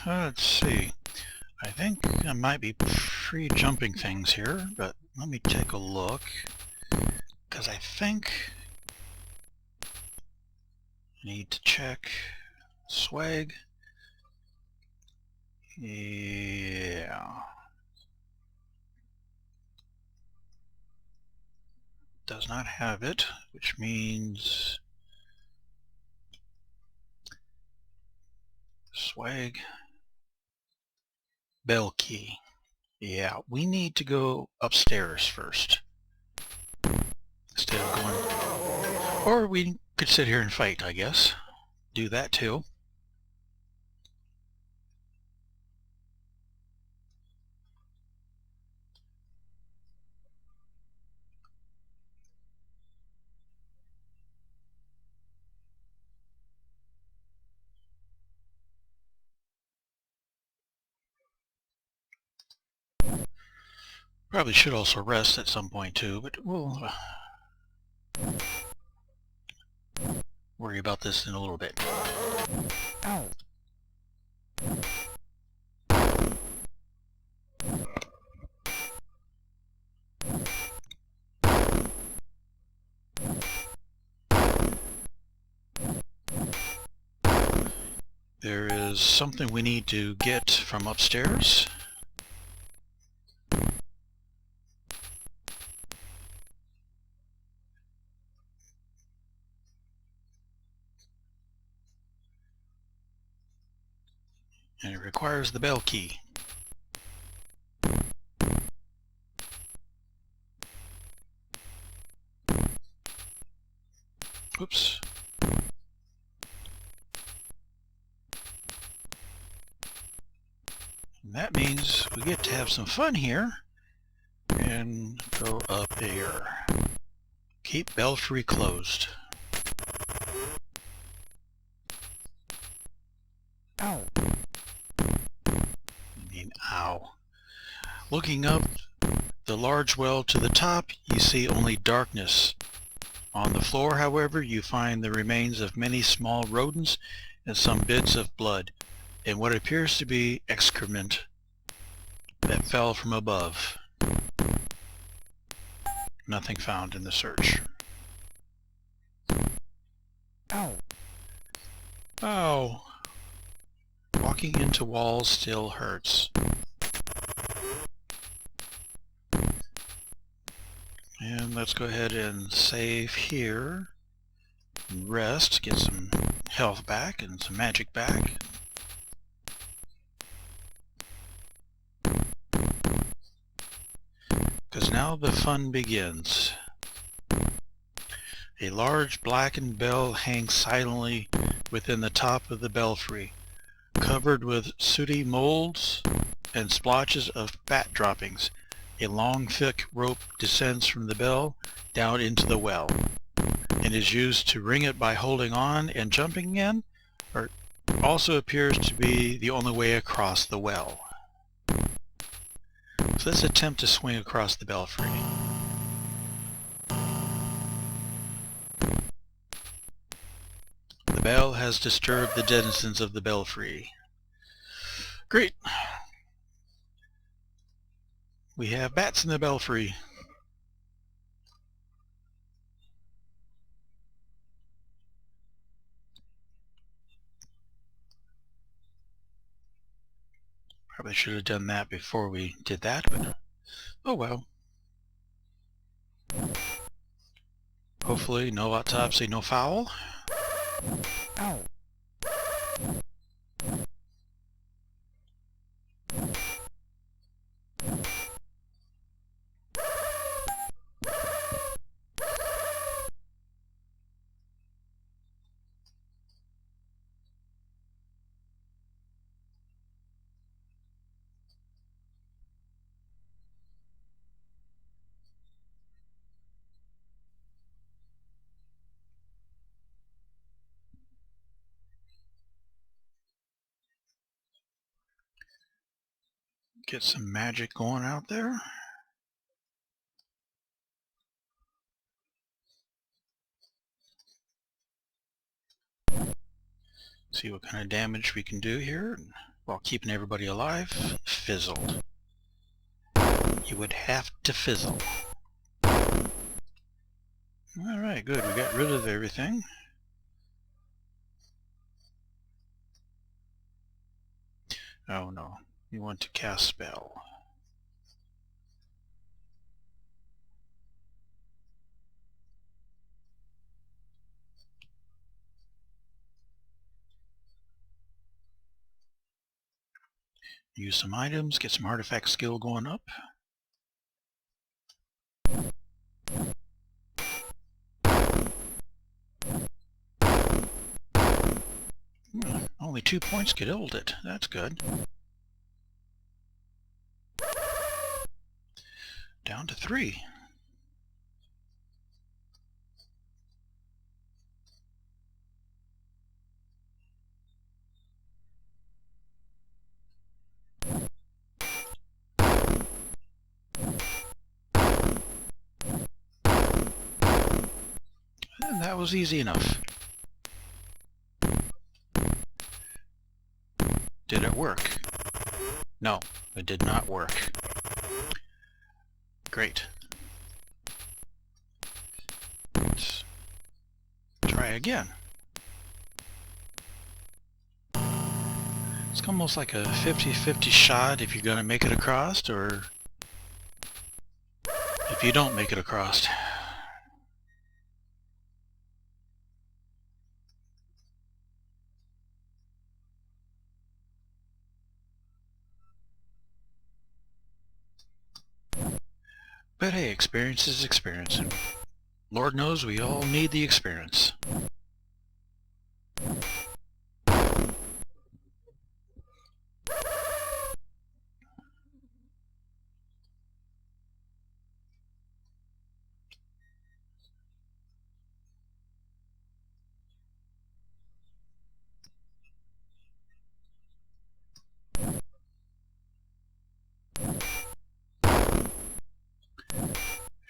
Let's see. I think I might be pre-jumping things here, but let me take a look. Because I think I need to check swag. Yeah. Does not have it, which means swag bell key. Yeah, we need to go upstairs first instead of going, or we could sit here and fight, I guess. Do that too. Probably should also rest at some point too, but we'll worry about this in a little bit. Ow. There is something we need to get from upstairs. And it requires the bell key. Oops. And that means we get to have some fun here and go up there. Keep belfry closed. Ow. I mean, ow. Looking up the large well to the top, you see only darkness. On the floor, however, you find the remains of many small rodents and some bits of blood, and what appears to be excrement that fell from above. Nothing found in the search. Ow. Oh. Walking into walls still hurts. And let's go ahead and save here. And rest, get some health back and some magic back. Because now the fun begins. A large blackened bell hangs silently within the top of the belfry, covered with sooty molds and splotches of fat droppings. A long, thick rope descends from the bell down into the well, and is used to ring it by holding on and jumping in, or also appears to be the only way across the well. So let's attempt to swing across the belfry. The bell has disturbed the denizens of the belfry. Great! We have bats in the belfry. Probably should have done that before we did that, but oh well. Hopefully no autopsy, no foul. Ow. Get some magic going out there. See what kind of damage we can do here and while keeping everybody alive fizzled. You would have to fizzle. Alright, good. We got rid of everything. Oh no. You want to cast spell. Use some items, get some artifact skill going up. Only 2 points could hold it. That's good. Down to 3. And that was easy enough. Did it work? No, it did not work. Great. Let's try again. It's almost like a 50-50 shot if you're going to make it across, or if you don't make it across. But hey, experience is experience, and Lord knows we all need the experience.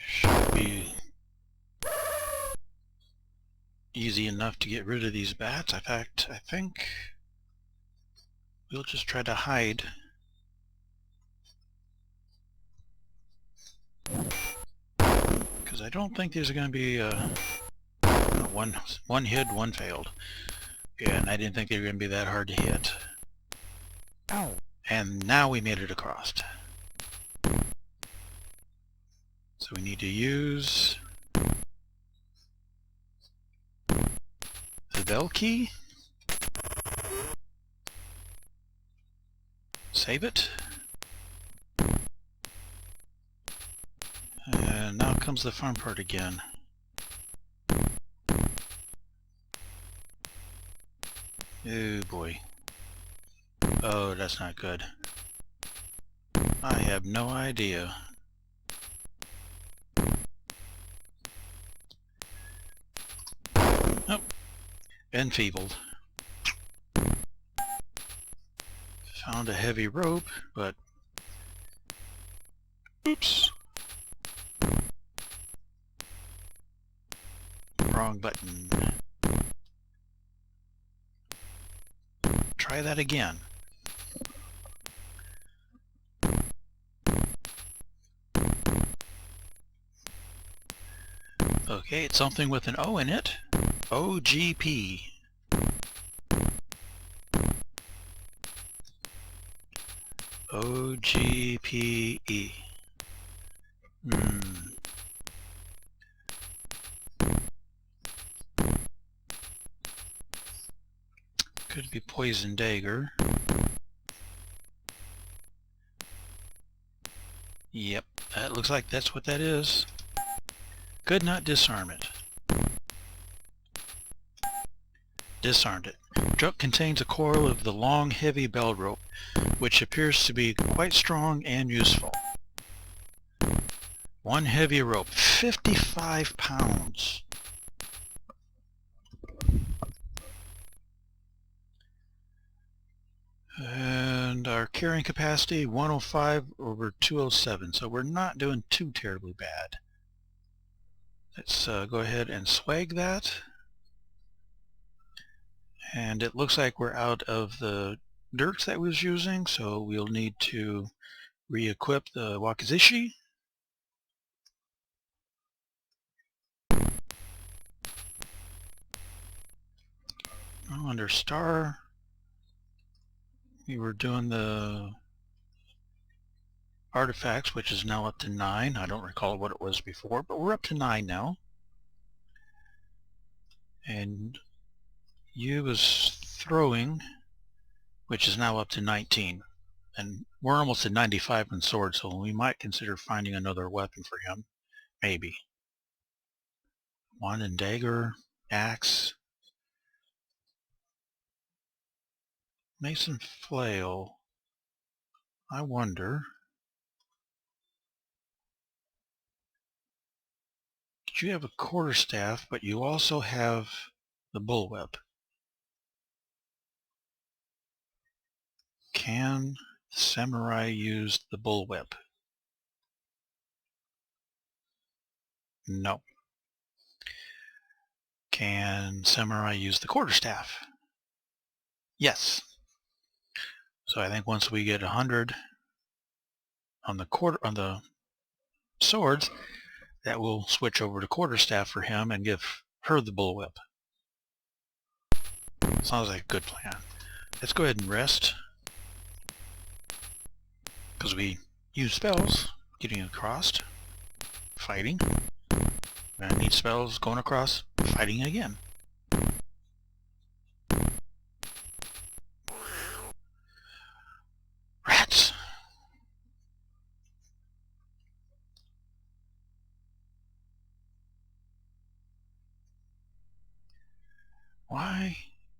Should be easy enough to get rid of these bats. In fact, I think we'll just try to hide. Because I don't think there's going to be one hit, one failed. Yeah, and I didn't think they were going to be that hard to hit. Ow. And now we made it across. So we need to use the bell key. Save it. And now comes the fun part again. Oh boy. Oh, that's not good. I have no idea. Oh, enfeebled. Found a heavy rope, but oops. Wrong button. Try that again. Okay, it's something with an O in it. OGP. OGPE. Could be poison dagger. Yep, that looks like that's what that is. Could not disarm it. Disarmed it. Drop contains a coil of the long, heavy bell rope, which appears to be quite strong and useful. One heavy rope, 55 pounds. And our carrying capacity, 105 over 207, so we're not doing too terribly bad. Let's go ahead and swag that. And it looks like we're out of the dirks that we was using, so we'll need to re-equip the Wakizashi. Under star, we were doing the artifacts, which is now up to 9. I don't recall what it was before, but we're up to 9 now. And you was throwing, which is now up to 19. And we're almost at 95 in sword, so we might consider finding another weapon for him. Maybe. Wand and dagger, axe, mason flail. I wonder, you have a quarterstaff, but you also have the bullwhip. Can the samurai use the bullwhip? No. Can samurai use the quarterstaff? Yes. So I think once we get 100 on the swords, that will switch over to quarterstaff for him and give her the bullwhip. Sounds like a good plan. Let's go ahead and rest, because we use spells getting across, fighting. I need spells going across, fighting again. Rats! Why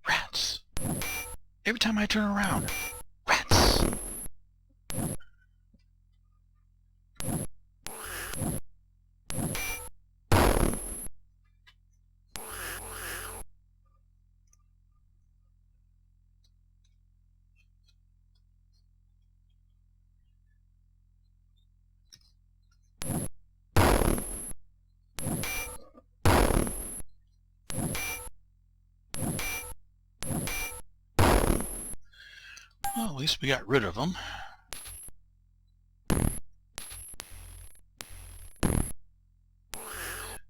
rats? Every time I turn around, rats! Well, at least we got rid of them.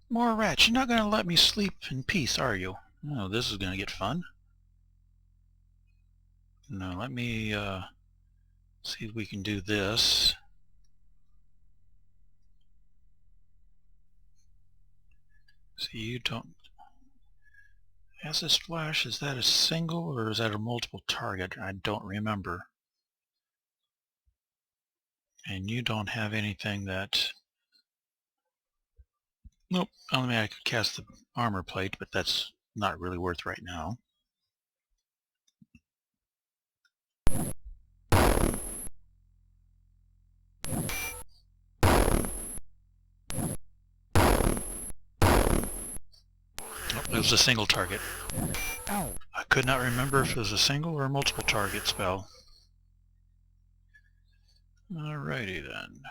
More rats. You're not going to let me sleep in peace, are you? Oh, this is going to get fun. No, let me see if we can do this. See, you don't... Acid Splash, is that a single or is that a multiple target? I don't remember. And you don't have anything that... Nope, I mean I could cast the armor plate, but that's not really worth right now. Oh, it was a single target. Ow. I could not remember if it was a single or a multiple target spell. Alrighty then.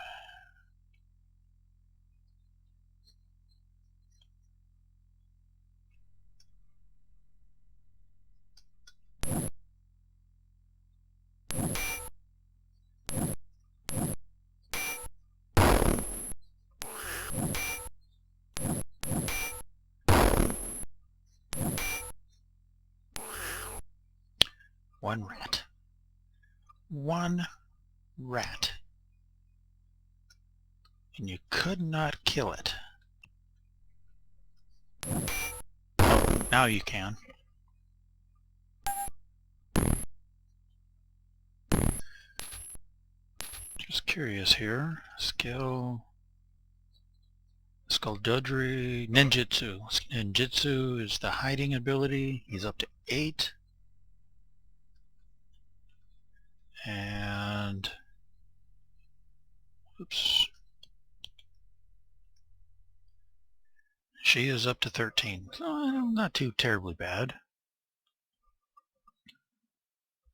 One rat. One rat. And you could not kill it. Oh, now you can. Just curious here. Skill... Skullduggery, ninjutsu. Ninjutsu is the hiding ability. He's up to 8. And... Oops. She is up to 13. So, not too terribly bad.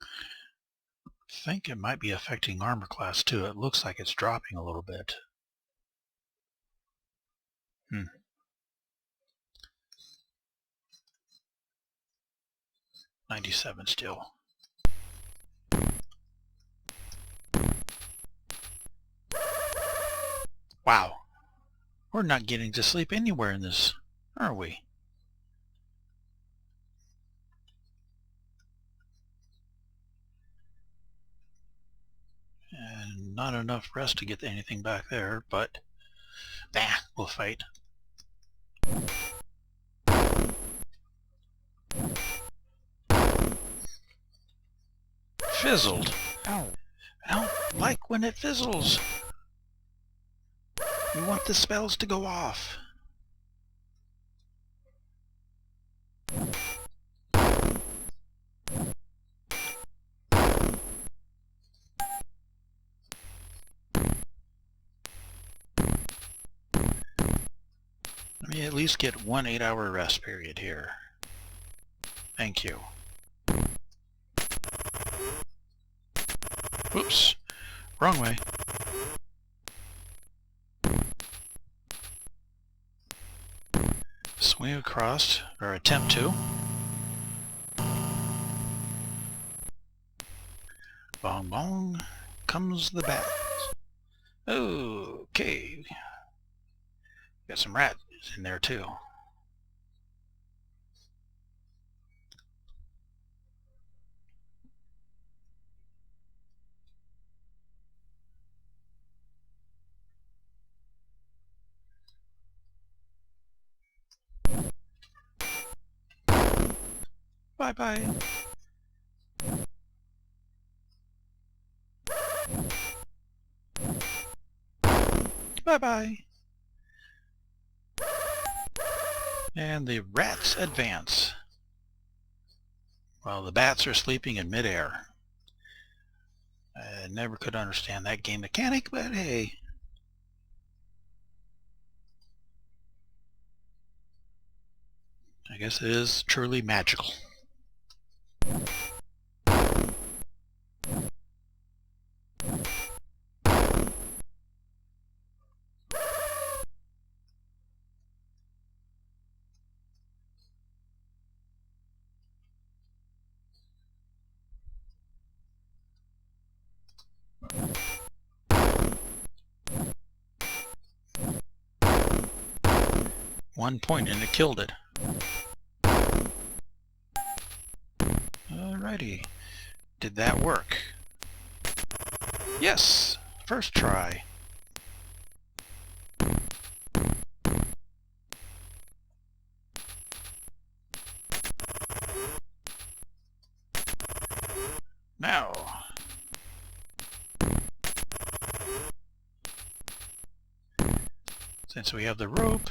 I think it might be affecting armor class too. It looks like it's dropping a little bit. 97 still. Wow, we're not getting to sleep anywhere in this, are we? And not enough rest to get anything back there, but we'll fight. Fizzled. I don't like when it fizzles. We want the spells to go off. Let me at least get 1 8-hour rest period here. Thank you. Oops, wrong way. Swing across, or attempt to. Bong bong, comes the bat. Okay. Got some rats in there too. Bye-bye. Bye-bye. And the rats advance while the bats are sleeping in midair. I never could understand that game mechanic, but hey. I guess it is truly magical. One point and it killed it. Alrighty. Did that work? Yes! First try. Now. Since we have the rope,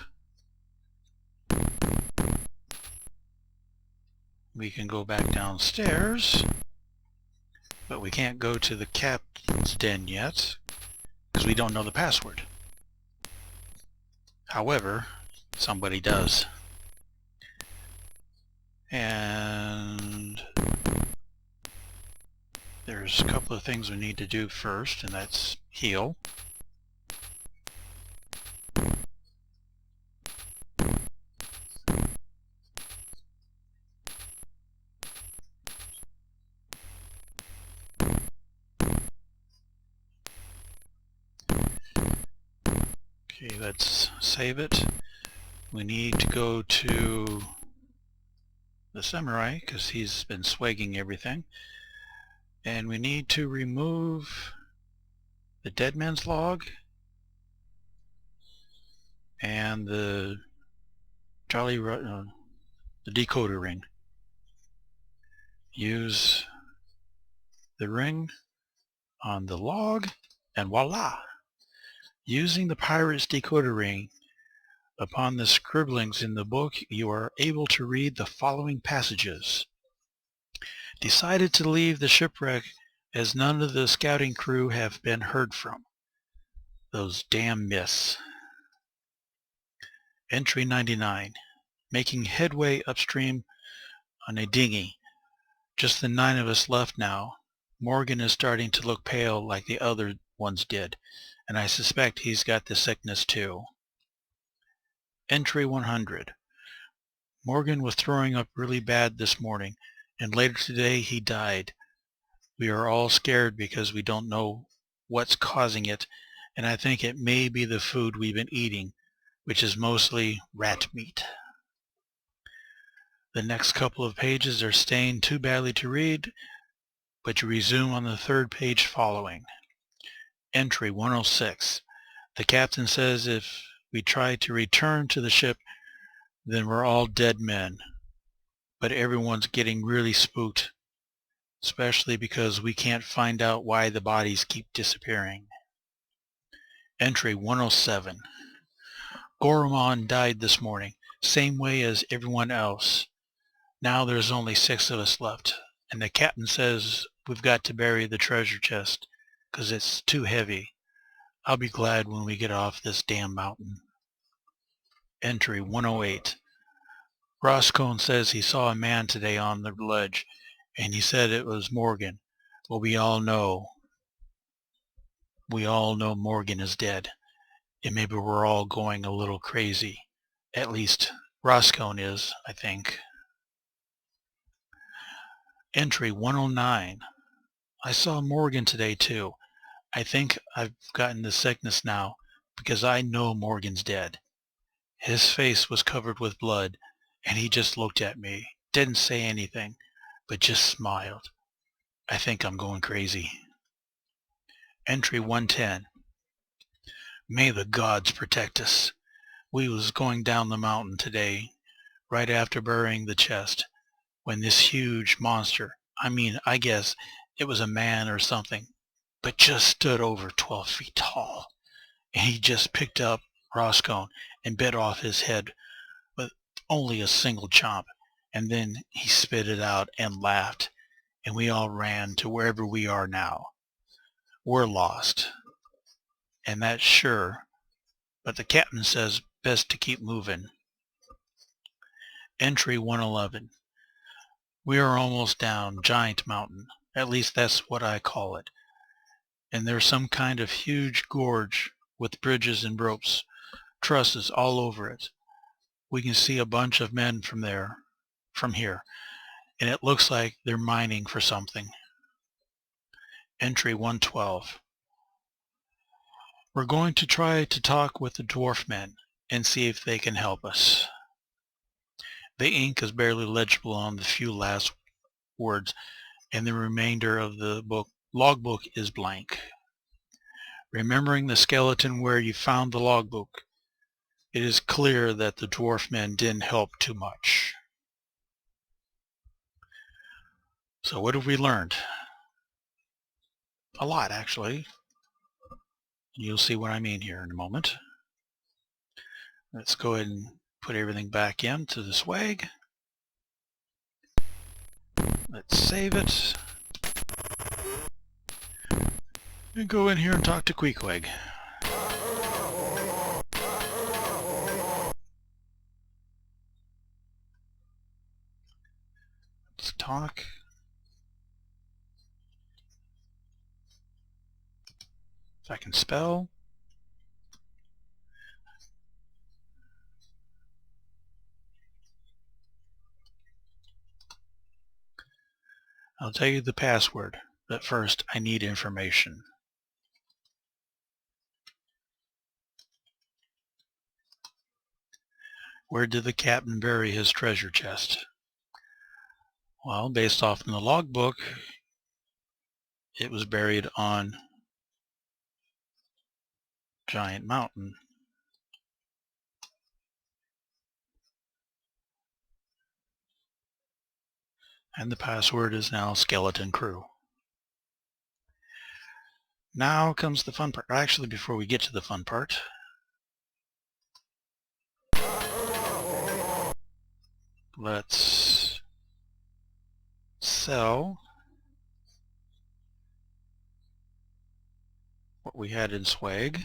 we can go back downstairs, but we can't go to the captain's den yet because we don't know the password. However, somebody does. And there's a couple of things we need to do first, and that's heal. Okay, let's save it. We need to go to the samurai because he's been swagging everything. And we need to remove the dead man's log and the the decoder ring. Use the ring on the log and voila! Using the pirate's decoder ring upon the scribblings in the book, you are able to read the following passages. Decided to leave the shipwreck as none of the scouting crew have been heard from. Those damn myths. Entry 99. Making headway upstream on a dinghy. Just the 9 of us left now. Morgan is starting to look pale like the other ones did, and I suspect he's got the sickness too. Entry 100. Morgan was throwing up really bad this morning, and later today he died. We are all scared because we don't know what's causing it, and I think it may be the food we've been eating, which is mostly rat meat. The next couple of pages are stained too badly to read, but you resume on the third page following. Entry 106. The captain says if we try to return to the ship, then we're all dead men. But everyone's getting really spooked, especially because we can't find out why the bodies keep disappearing. Entry 107. Goromon died this morning, same way as everyone else. Now there's only 6 of us left, and the captain says we've got to bury the treasure chest, 'cause it's too heavy. I'll be glad when we get off this damn mountain. Entry 108. Roscoe says he saw a man today on the ledge, and he said it was Morgan. Well, we all know Morgan is dead, and maybe we're all going a little crazy. At least Roscoe is, I think. Entry 109. I saw Morgan today too. I think I've gotten the sickness now because I know Morgan's dead. His face was covered with blood, and he just looked at me, didn't say anything, but just smiled. I think I'm going crazy. Entry 110. May the gods protect us. We was going down the mountain today, right after burying the chest, when this huge monster, I guess it was a man or something, but just stood over 12 feet tall, and he just picked up Roscoe and bit off his head with only a single chomp, and then he spit it out and laughed, and we all ran to wherever we are now. We're lost, and that's sure, but the captain says best to keep moving. Entry 111. We are almost down Giant Mountain, at least that's what I call it, and there's some kind of huge gorge with bridges and ropes, trusses all over it. We can see a bunch of men from here, and it looks like they're mining for something. Entry 112. We're going to try to talk with the dwarf men and see if they can help us. The ink is barely legible on the few last words, and the remainder of the logbook is blank. Remembering the skeleton where you found the logbook, it is clear that the dwarf men didn't help too much. So what have we learned? A lot, actually. You'll see what I mean here in a moment. Let's go ahead and put everything back into the swag. Let's save it. And go in here and talk to Queequeg. Let's talk. If I can spell. I'll tell you the password, but first I need information. Where did the captain bury his treasure chest? Well, based off in the logbook, it was buried on Giant Mountain. And the password is now Skeleton Crew. Now comes the fun part. Actually, before we get to the fun part, let's sell what we had in swag.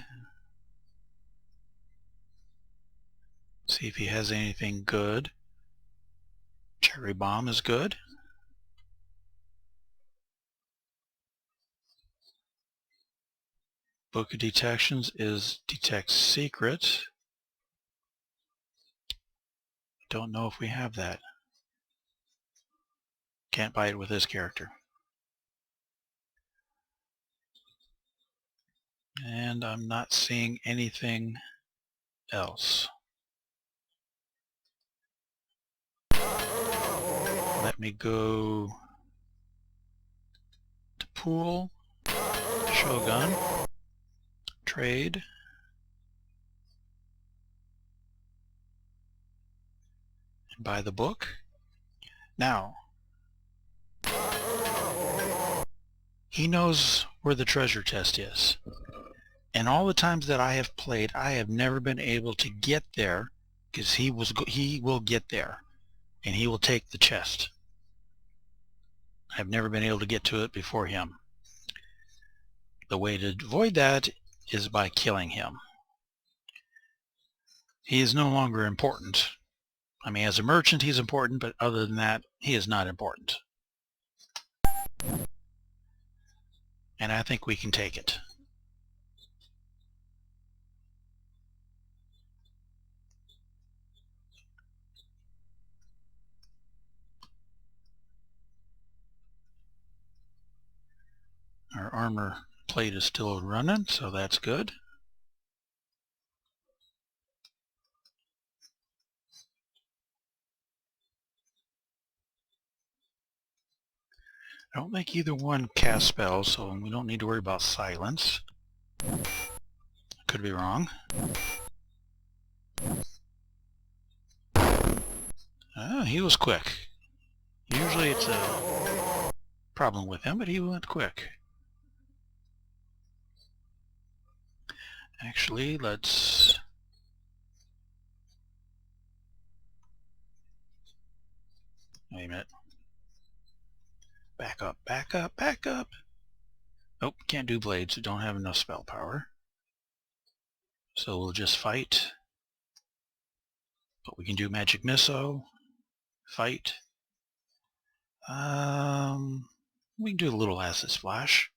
See if he has anything good. Cherry Bomb is good. Book of Detections is Detect Secret. Don't know if we have that. Can't buy it with this character. And I'm not seeing anything else. Let me go to pool, Shogun, trade, and buy the book. Now, he knows where the treasure chest is. And all the times that I have played, I have never been able to get there, because he will get there, and he will take the chest. I've never been able to get to it before him. The way to avoid that is by killing him. He is no longer important. I mean, as a merchant, he's important, but other than that, he is not important. And I think we can take it. Our armor plate is still running, so that's good. I don't think either one casts spells, so we don't need to worry about silence. Could be wrong. Oh, he was quick. Usually it's a problem with him, but he went quick. Actually, let's... Wait a minute. Back up, back up, back up! Nope, can't do blades, we don't have enough spell power. So we'll just fight. But we can do magic missile. Fight. We can do a little acid splash.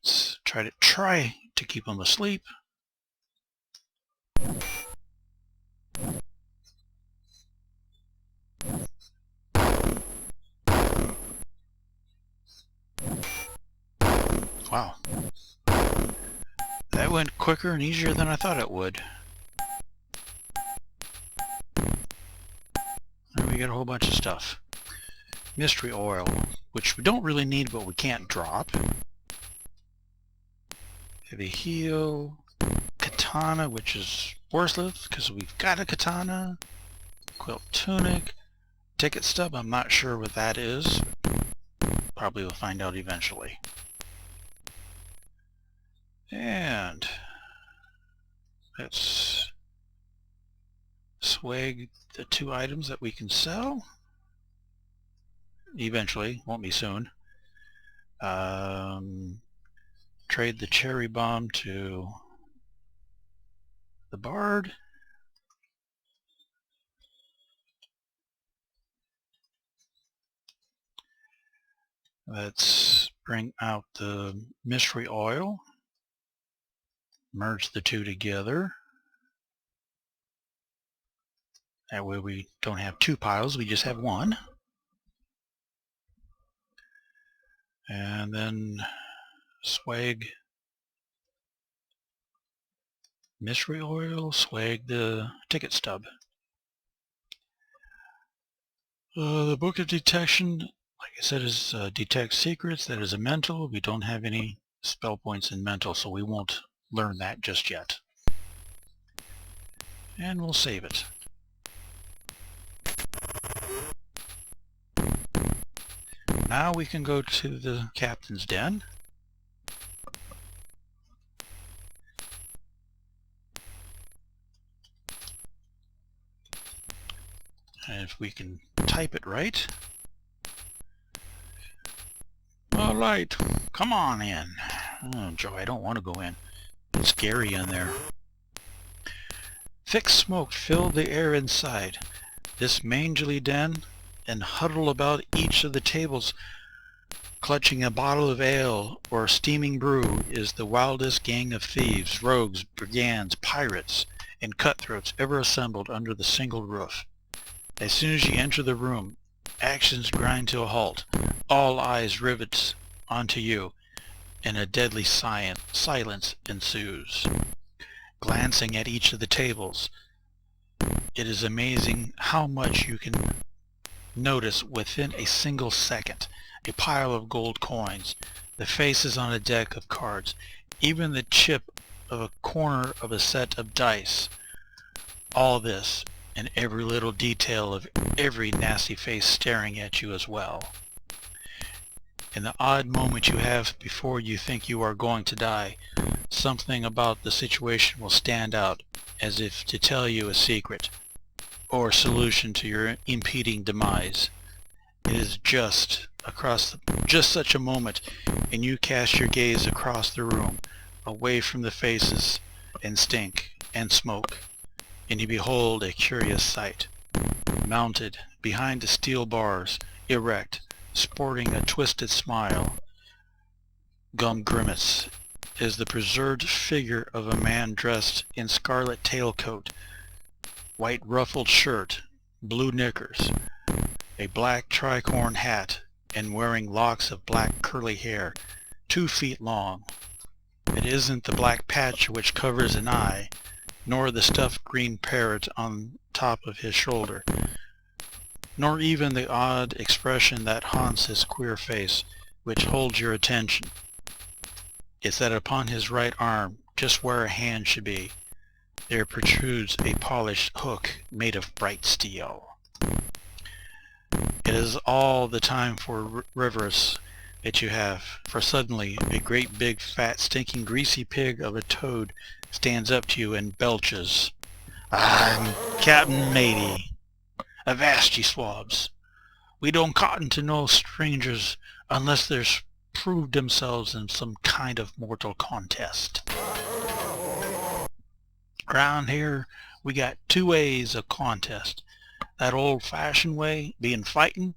Let's try to keep him asleep. Wow. That went quicker and easier than I thought it would. And we got a whole bunch of stuff. Mystery oil, which we don't really need, but we can't drop. Heavy heel. Katana, which is worthless because we've got a katana. Quilt tunic. Ticket stub, I'm not sure what that is. Probably we'll find out eventually. And let's swag the 2 items that we can sell. Eventually, won't be soon. Trade the cherry bomb to the bard. Let's bring out the mystery oil. Merge the 2 together. That way we don't have 2 piles, we just have 1. And then swag mystery oil, swag the ticket stub. The book of detection, like I said, is detect secrets. That is a mental. We don't have any spell points in mental, so we won't learn that just yet. And we'll save it. Now we can go to the captain's den. And if we can type it right. All right, come on in. Oh, Joe, I don't want to go in. It's scary in there. Thick smoke filled the air inside this mangily den, and huddled about each of the tables, clutching a bottle of ale or steaming brew, is the wildest gang of thieves, rogues, brigands, pirates, and cutthroats ever assembled under the single roof. As soon as you enter the room, actions grind to a halt. All eyes rivets onto you. and a deadly silence ensues. Glancing at each of the tables, it is amazing how much you can notice within a single second. A pile of gold coins, the faces on a deck of cards, even the chip of a corner of a set of dice. All this, and every little detail of every nasty face staring at you as well. In the odd moment you have before you think you are going to die, something about the situation will stand out as if to tell you a secret, or a solution to your impending demise. It is just such a moment, and you cast your gaze across the room, away from the faces, and stink, and smoke, and you behold a curious sight. Mounted behind the steel bars, erect, sporting a twisted smile, gum grimace, is the preserved figure of a man dressed in scarlet tailcoat, white ruffled shirt, blue knickers, a black tricorn hat, and wearing locks of black curly hair, 2 feet long. It isn't the black patch which covers an eye, nor the stuffed green parrot on top of his shoulder, nor even the odd expression that haunts his queer face, which holds your attention. It's that upon his right arm, just where a hand should be, there protrudes a polished hook made of bright steel. It is all the time for reverence that you have, for suddenly a great big fat stinking greasy pig of a toad stands up to you and belches, "I'm Captain Matey. Avast ye swabs. We don't cotton to no strangers unless there's proved themselves in some kind of mortal contest. Around here we got 2 ways of contest. That old-fashioned way being fighting,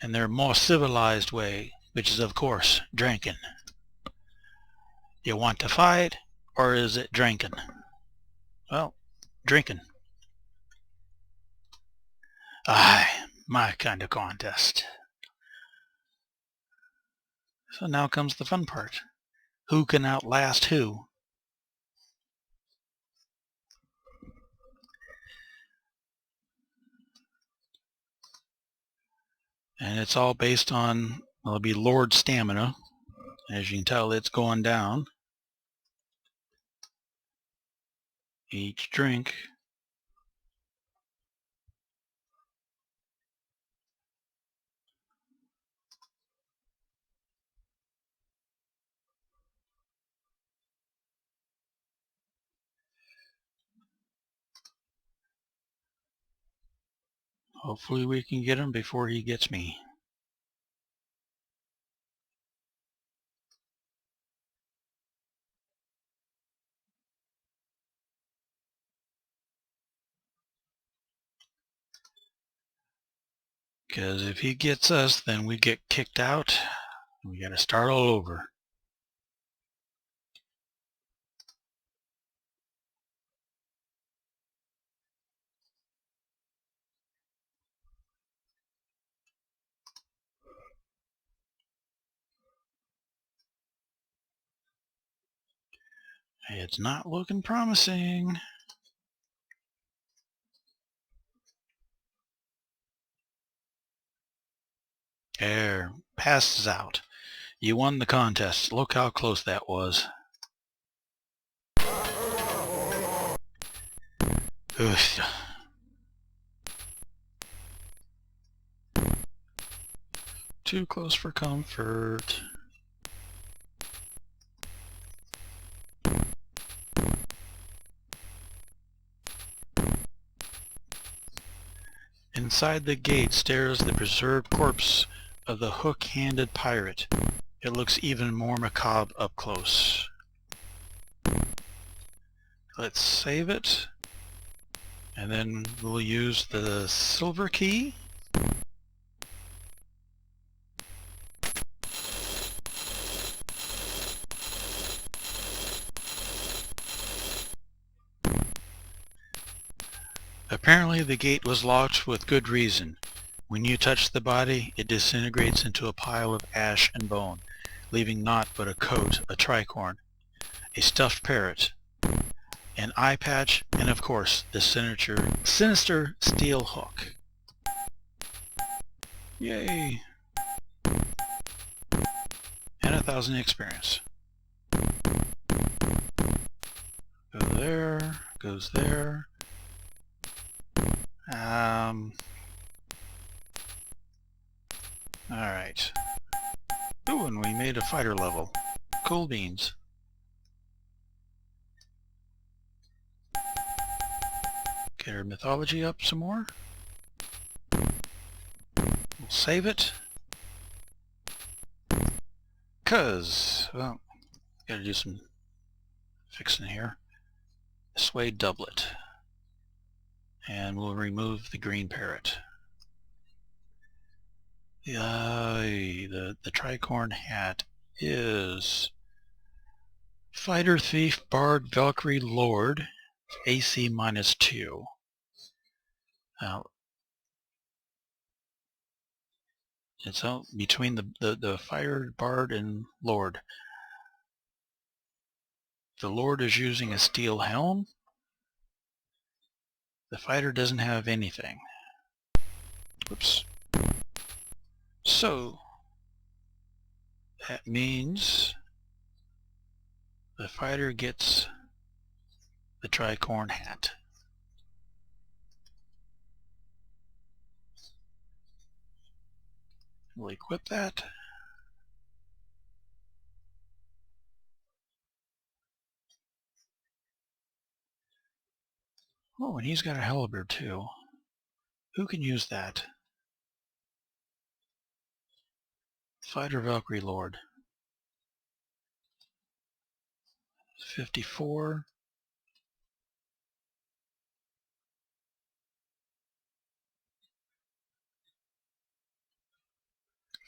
and their more civilized way, which is of course drinking. You want to fight, or is it drinking? Well, drinking. Aye, my kind of contest." So now comes the fun part. Who can outlast who? And it's all based on, well, it'll be Lord Stamina. As you can tell, it's going down. Each drink. Hopefully we can get him before he gets me. Because if he gets us, then we get kicked out. We got to start all over. It's not looking promising. There, passes out. You won the contest. Look how close that was. Oof. Too close for comfort. Inside the gate stares the preserved corpse of the hook-handed pirate. It looks even more macabre up close. Let's save it, and then we'll use the silver key. Apparently the gate was locked with good reason. When you touch the body, it disintegrates into a pile of ash and bone. leaving naught but a coat, a tricorn, a stuffed parrot, an eye patch, and of course the sinister steel hook. Yay! And 1,000 experience. Go there, goes there. Alright. Ooh, and we made a fighter level. Cool beans. Get our mythology up some more. We'll save it. Well, gotta do some fixing here. Suede doublet. And we'll remove the green parrot. The tricorn hat is Fighter, Thief, Bard, Valkyrie, Lord, AC -2. Now, it's out between the Fighter, Bard, and Lord. The Lord is using a steel helm. The Fighter doesn't have anything. Whoops. So, that means the Fighter gets the tricorn hat. We'll equip that. Oh, and he's got a halberd too. Who can use that? Fighter, Valkyrie, Lord. 54.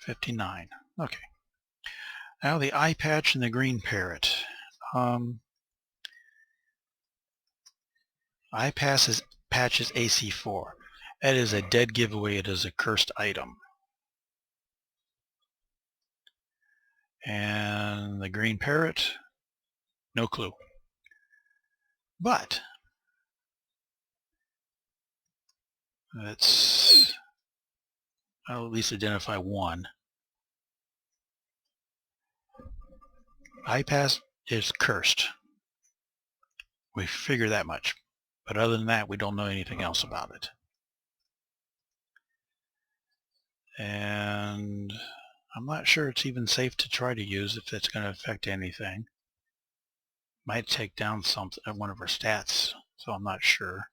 $59. Okay. Now the eye patch and the green parrot. Eye patch is AC4. That is a dead giveaway. It is a cursed item. And the green parrot, no clue. But I'll at least identify one. Eye patch is cursed. We figure that much. But other than that, we don't know anything else about it. And I'm not sure it's even safe to try to use if it's going to affect anything. Might take down one of our stats, so I'm not sure.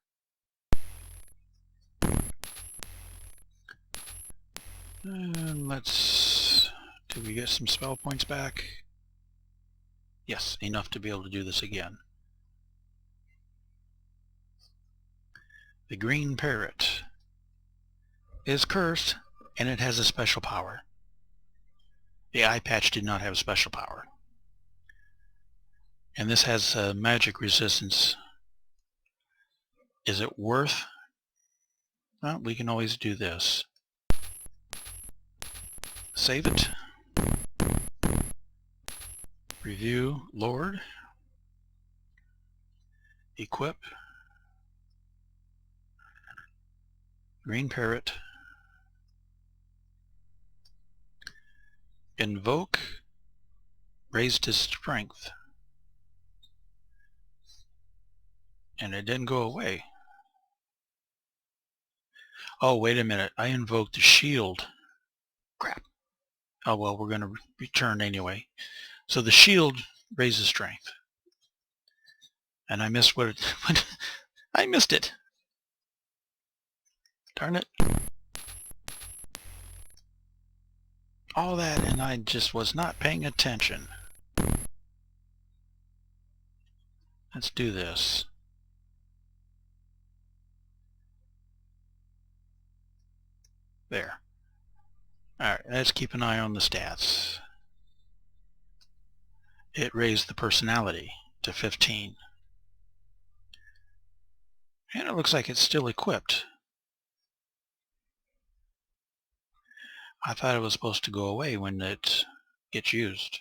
And do we get some spell points back? Yes, enough to be able to do this again. The green parrot is cursed, and it has a special power. The eye patch did not have a special power. And this has magic resistance. Is it worth? Well, we can always do this. Save it. Review Lord. Equip. Green parrot. Invoke. Raised his strength. And it didn't go away. Oh, wait a minute. I invoked the shield. Crap. Oh, well, we're going to return anyway. So the shield raises strength. And I missed I missed it. Darn it. All that, and I just was not paying attention. Let's do this. There. Alright, let's keep an eye on the stats. It raised the personality to 15. And it looks like it's still equipped. I thought it was supposed to go away when it gets used.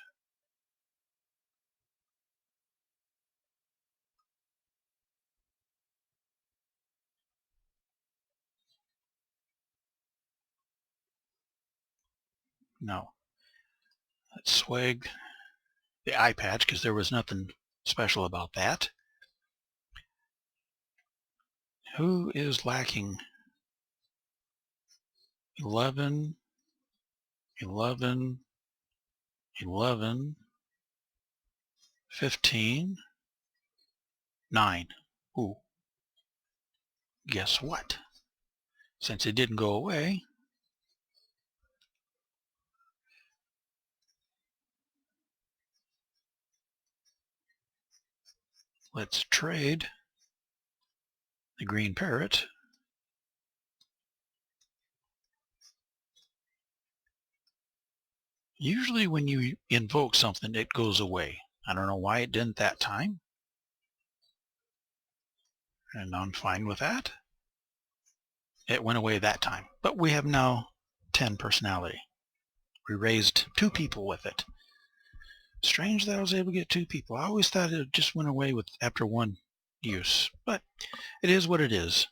No. Let's swag the eye patch because there was nothing special about that. Who is lacking? 11, 11, 11, 15, 9. Ooh. Guess what? Since it didn't go away, let's trade the green parrot. Usually when you invoke something, it goes away. I don't know why it didn't that time. And I'm fine with that. It went away that time. But we have now 10 personality. We raised 2 people with it. Strange that I was able to get 2 people. I always thought it just went away with after 1 use. But it is what it is.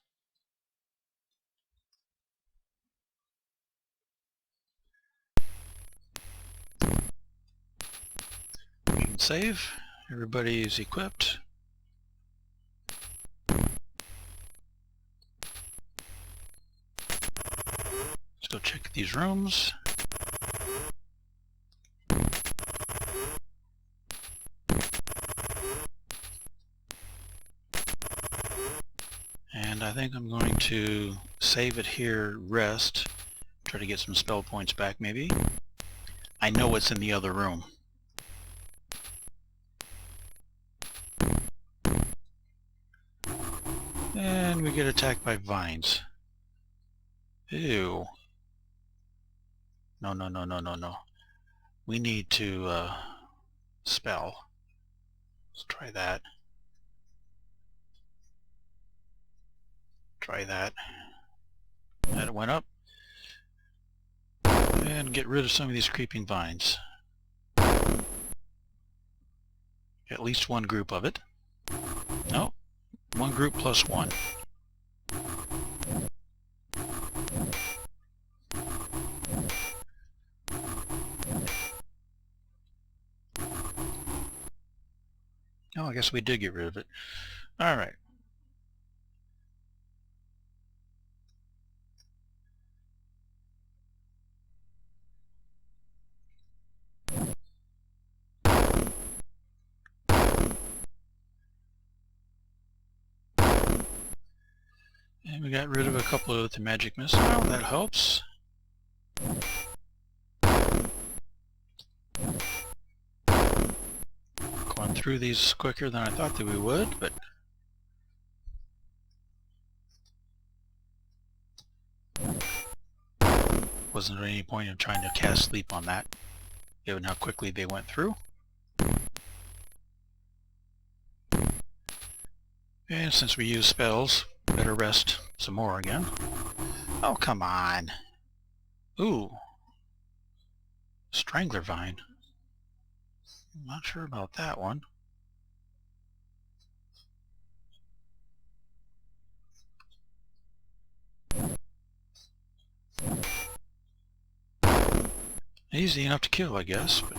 We can save. Everybody is equipped. Let's go check these rooms. And I think I'm going to save it here, rest, try to get some spell points back maybe. I know it's in the other room. And we get attacked by vines. Ew. No, no, no, no, no, no. We need to spell. Let's try that. Try that. That went up. And get rid of some of these creeping vines. At least one group of it. No, one group plus 1. Oh, I guess we did get rid of it. All right. And we got rid of a couple of the magic missile. That helps. Going through these quicker than I thought that we would, but wasn't any point in trying to cast sleep on that, given how quickly they went through. And since we use spells, better rest some more again. Oh, come on. Ooh. Strangler Vine. I'm not sure about that one. Easy enough to kill, I guess. But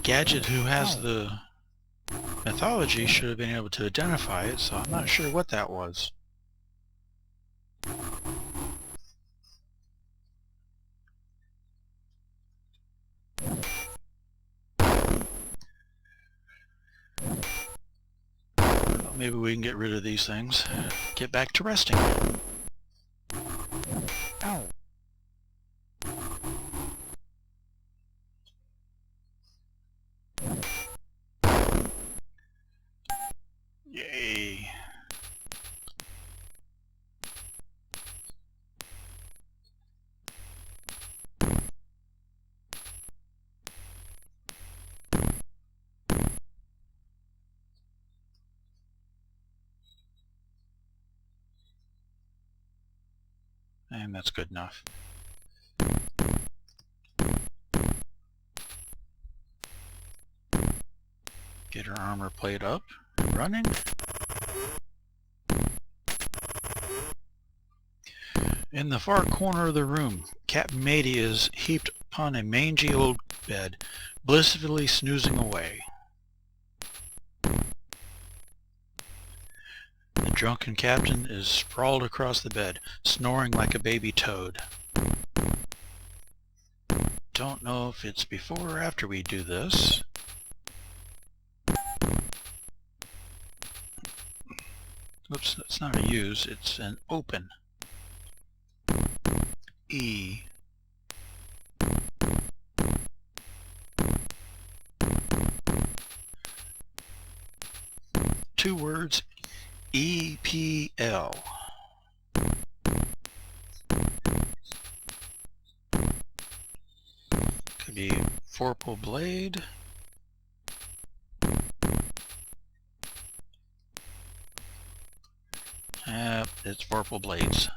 Gadget, who has the mythology, should have been able to identify it, so I'm not sure what that was. Well, maybe we can get rid of these things. Get back to resting. Ow. Yay. And that's good enough. Get her armor plate up and running. In the far corner of the room, Captain Matey is heaped upon a mangy old bed, blissfully snoozing away. The drunken captain is sprawled across the bed, snoring like a baby toad. Don't know if it's before or after we do this. Oops, that's not a use, it's an open. E. Two words, EPL. Could be vorpal blade. It's vorpal blades.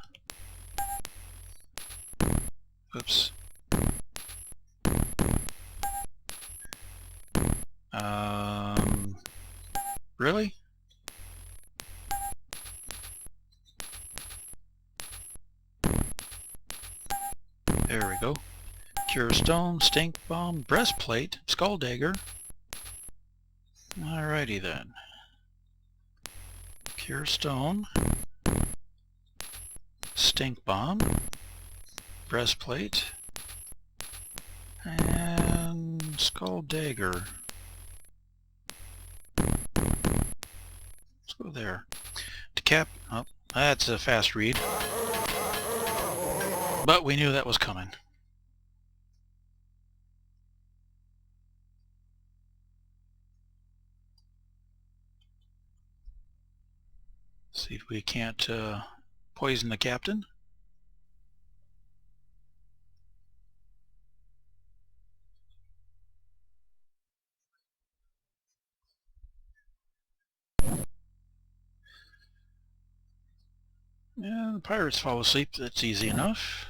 Oops. Really? There we go. Cure stone, stink bomb, breastplate, skull dagger. Alrighty then. Cure stone, stink bomb, breastplate, and skull dagger. Let's go there. To cap. Oh, that's a fast read. But we knew that was coming. See if we can't poison the captain. Yeah, the pirates fall asleep. That's easy enough.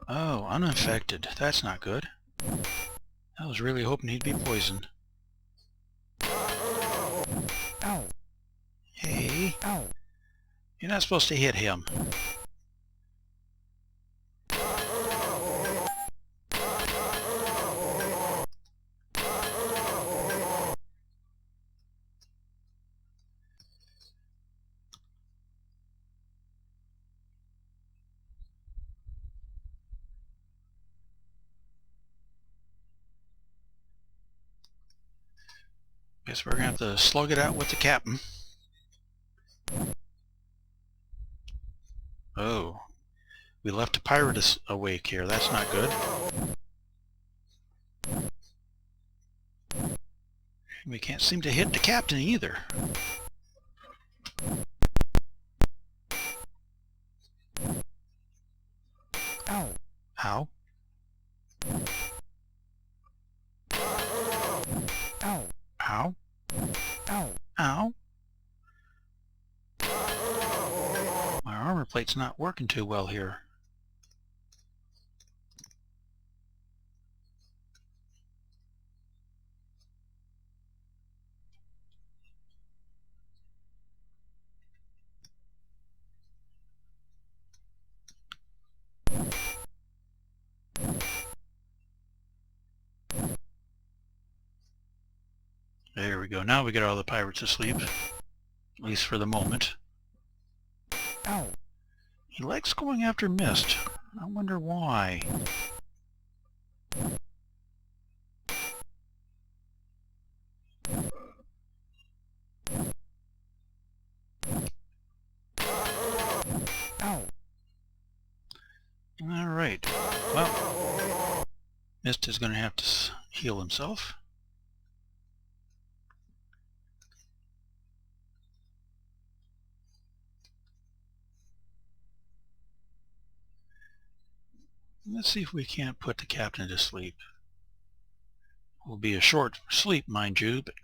Oh, uninfected. That's not good. I was really hoping he'd be poisoned. Ow. Hey. Ow. You're not supposed to hit him. Guess we're going to have to slug it out with the captain. Oh. We left a pirate awake here. That's not good. We can't seem to hit the captain either. Ow. How? Ow. Ow. Ow. Ow. My armor plate's not working too well here. There we go. Now we get all the pirates asleep. At least for the moment. Ow. He likes going after mist. I wonder why. Ow. Alright. Well, Mist is going to have to heal himself. Let's see if we can't put the captain to sleep. It will be a short sleep, mind you, but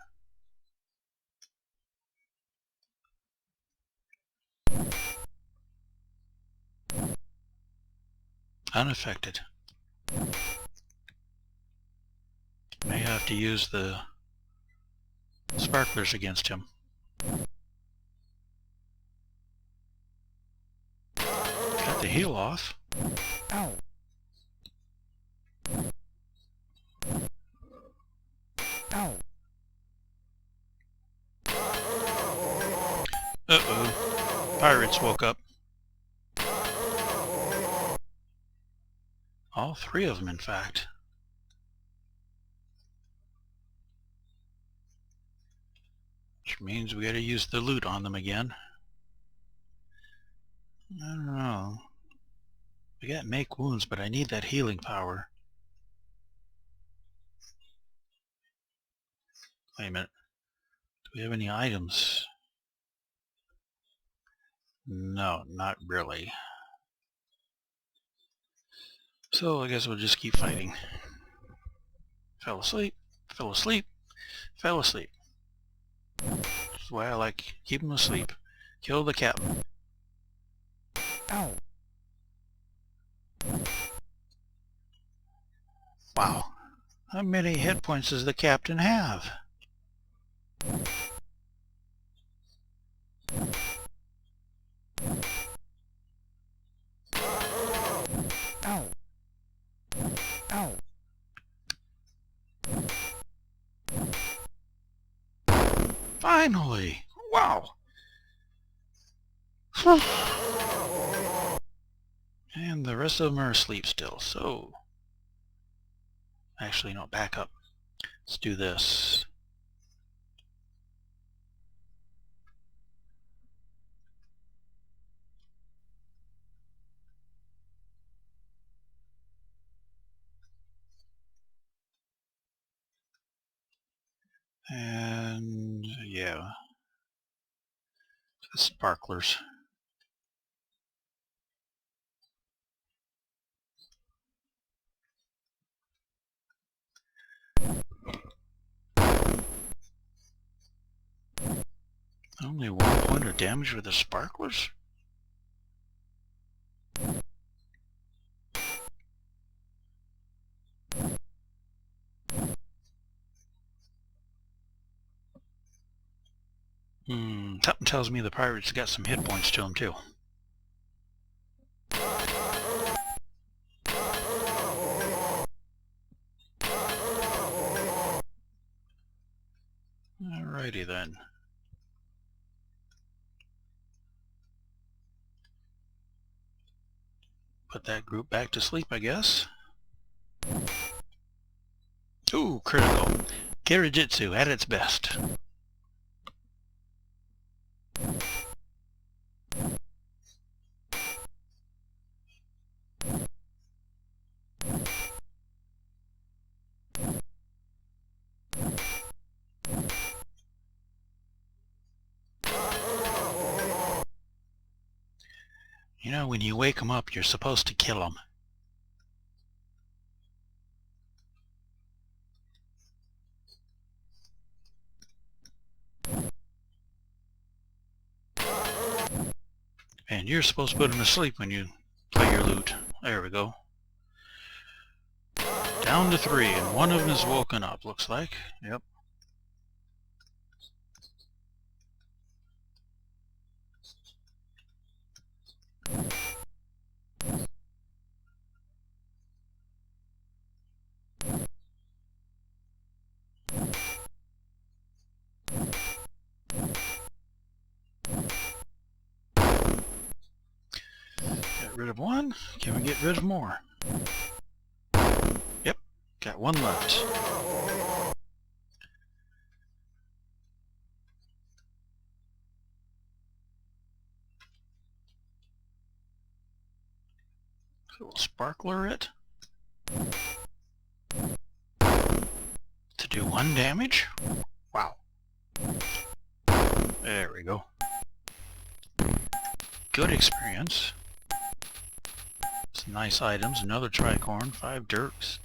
Unaffected. May have to use the sparklers against him. Got the heel off. Ow. Ow. Uh-oh. Pirates woke up. All three of them, in fact. Which means we gotta use the loot on them again. I don't know. We got make wounds, but I need that healing power. Wait a minute. Do we have any items? No, not really. So I guess we'll just keep fighting. Fell asleep, fell asleep, fell asleep. That's why I like keep him asleep. Kill the captain. Ow. Wow. How many hit points does the captain have? Ow. Ow. Finally! Wow! And the rest of them are asleep still, so... Actually, no, back up. Let's do this. And yeah, the sparklers. Only 1 point of damage with the sparklers? Something tells me the pirates got some hit points to them too. Alrighty then. Put that group back to sleep, I guess. Ooh, critical. Kirajitsu at its best. You know, when you wake them up, you're supposed to kill them. And you're supposed to put them to sleep when you play your loot. There we go. Down to 3, and one of them is woken up, looks like. Yep. Got rid of one. Can we get rid of more? Yep. Got one left. So we'll sparkler it. To do 1 damage? Wow. There we go. Good experience. Some nice items. Another tricorn. 5 dirks.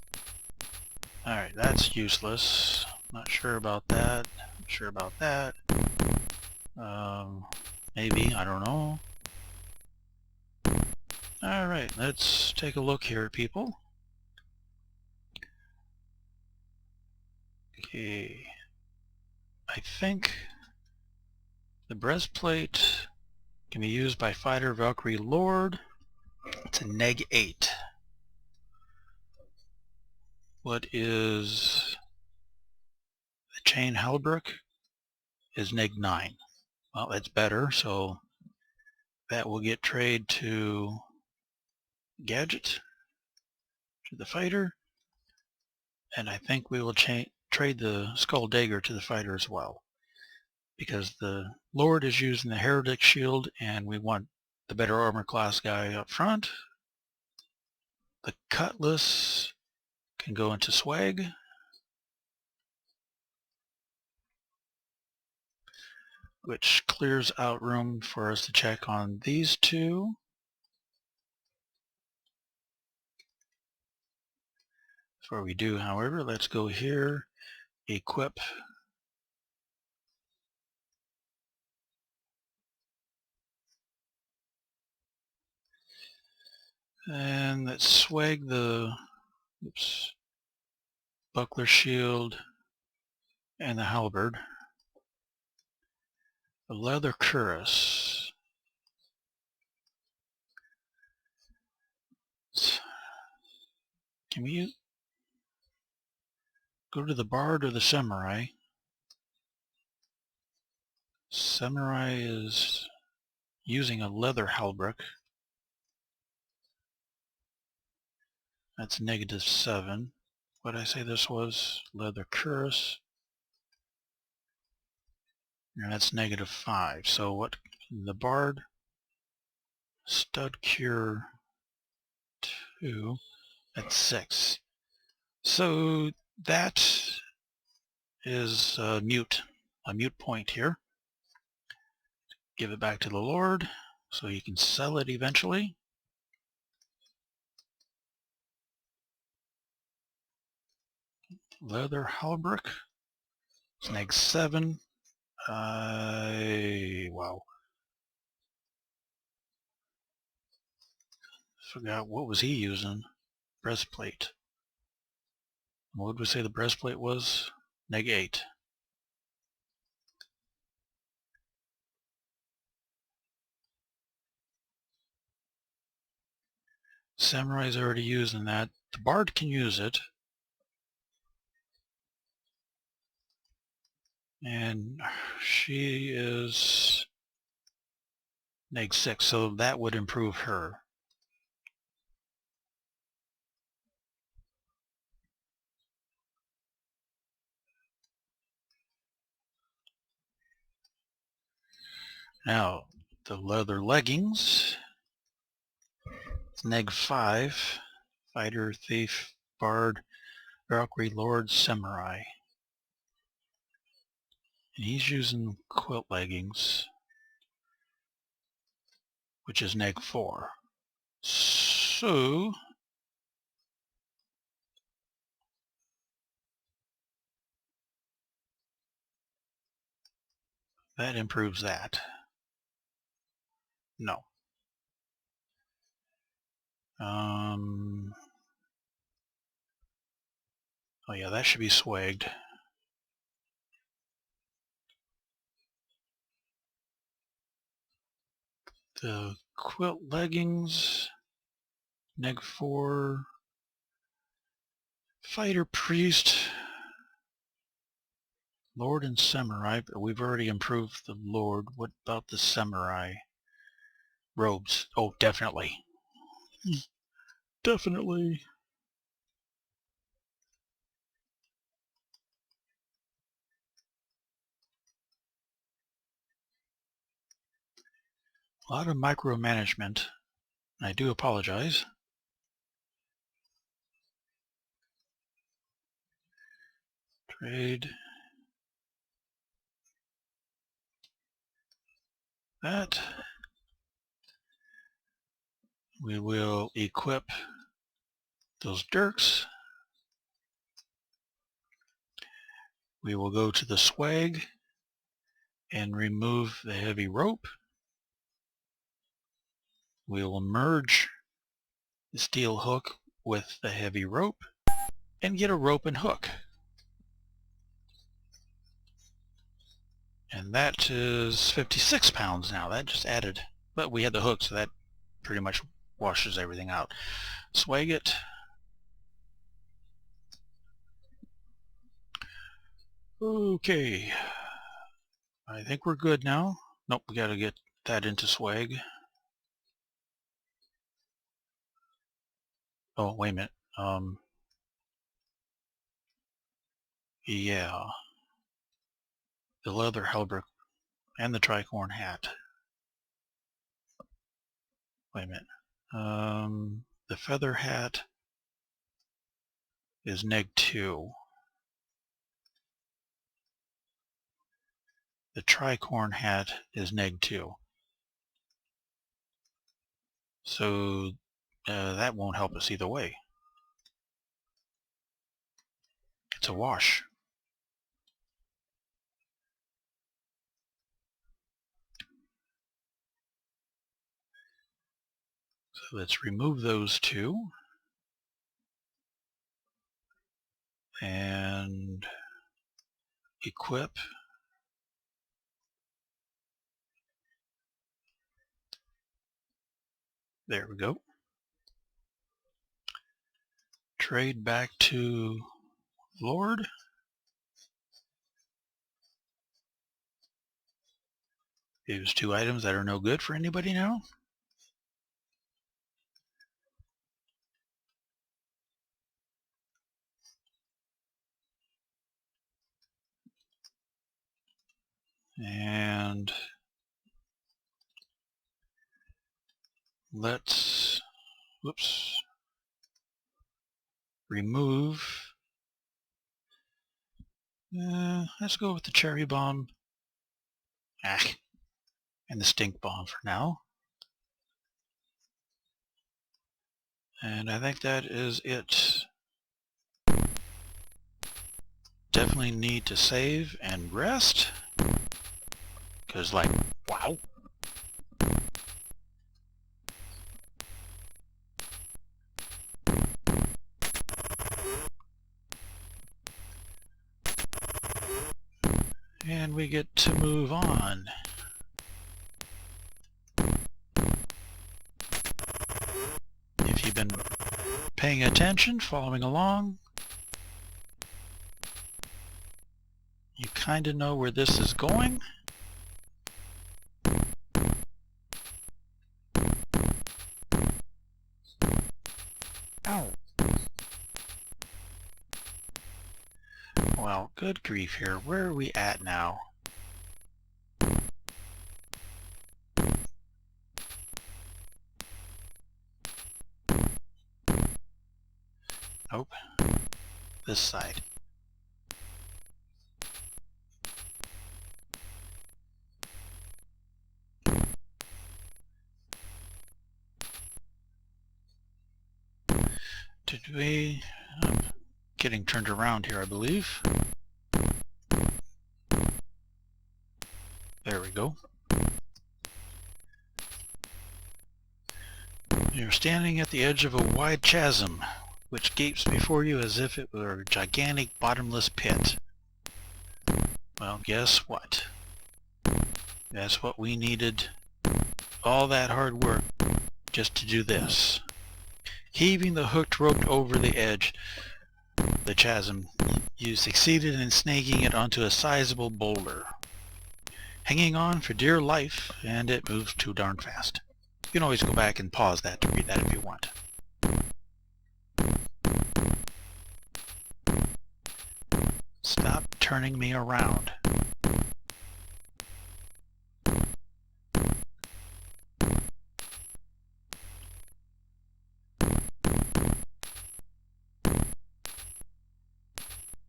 Alright, that's useless. Not sure about that. Not sure about that. Maybe. I don't know. Alright, let's take a look here, people. Okay, I think the breastplate can be used by fighter Valkyrie Lord. It's a -8. What is the chain halberd is -9. Well, that's better, so that will get trade to gadget, to the fighter, and I think we will trade the skull dagger to the fighter as well, because the Lord is using the heretic shield and we want the better armor class guy up front. The cutlass can go into swag, which clears out room for us to check on these two. Before we do, however, let's go here, equip, and let's swag the buckler shield and the halberd. The leather cuirass. Can we go to the bard or the samurai? Samurai is using a leather halberd. That's -7. What did I say this was? Leather cuirass. And that's -5. So what? The bard, stud cure 2. That's 6. So that is a mute point here. Give it back to the Lord so you can sell it eventually. Leather halberd. It's -7. Wow. Forgot what was he using. Breastplate. What would we say the breastplate was? -8. Samurai's already using that. The bard can use it. And she is -6, so that would improve her. Now, the leather leggings. It's -5. Fighter, thief, bard, Valkyrie, lord, samurai. And he's using quilt leggings, which is -4. So that improves that. No. Oh yeah, that should be swagged. The quilt leggings, -4. Fighter, priest, lord, and samurai, but we've already improved the lord. What about the samurai? Robes. Oh, definitely. Definitely. A lot of micromanagement. I do apologize. Trade. That. We will equip those dirks. We will go to the swag and remove the heavy rope. We will merge the steel hook with the heavy rope and get a rope and hook. And that is 56 pounds now. That just added, but we had the hook, so that pretty much washes everything out. Swag it. Okay. I think we're good now. Nope, we gotta get that into swag. Oh, wait a minute. Yeah. The leather halberd and the tricorn hat. Wait a minute. The feather hat is -2. The tricorn hat is -2. So that won't help us either way. It's a wash. So let's remove those two and equip. There we go. Trade back to Lord. Here's 2 items that are no good for anybody now. And let's, whoops, remove. Let's go with the cherry bomb. And the stink bomb for now. And I think that is it. Definitely need to save and rest. Because, like, wow. And we get to move on. If you've been paying attention, following along, you kind of know where this is going. Ow. Well, good grief here. Where are we at now? Nope. This side. Did we... I'm getting turned around here, I believe. There we go. You're standing at the edge of a wide chasm, which gapes before you as if it were a gigantic bottomless pit. Well, guess what? That's what we needed. All that hard work just to do this. Heaving the hooked rope over the edge, the chasm, you succeeded in snaking it onto a sizable boulder. Hanging on for dear life, and it moves too darn fast. You can always go back and pause that to read that if you want. Stop turning me around.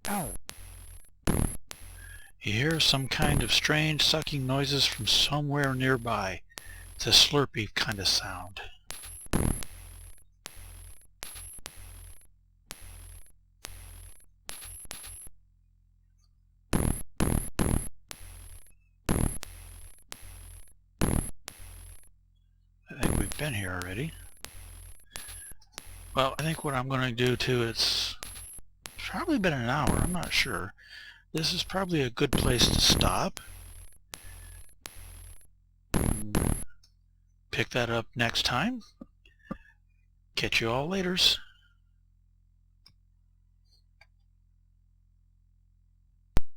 Ow. You hear some kind of strange sucking noises from somewhere nearby. It's a slurpy kind of sound. I think we've been here already. Well, I think what I'm going to do too, it's probably been an hour, I'm not sure. This is probably a good place to stop. Pick that up next time. Catch you all laters.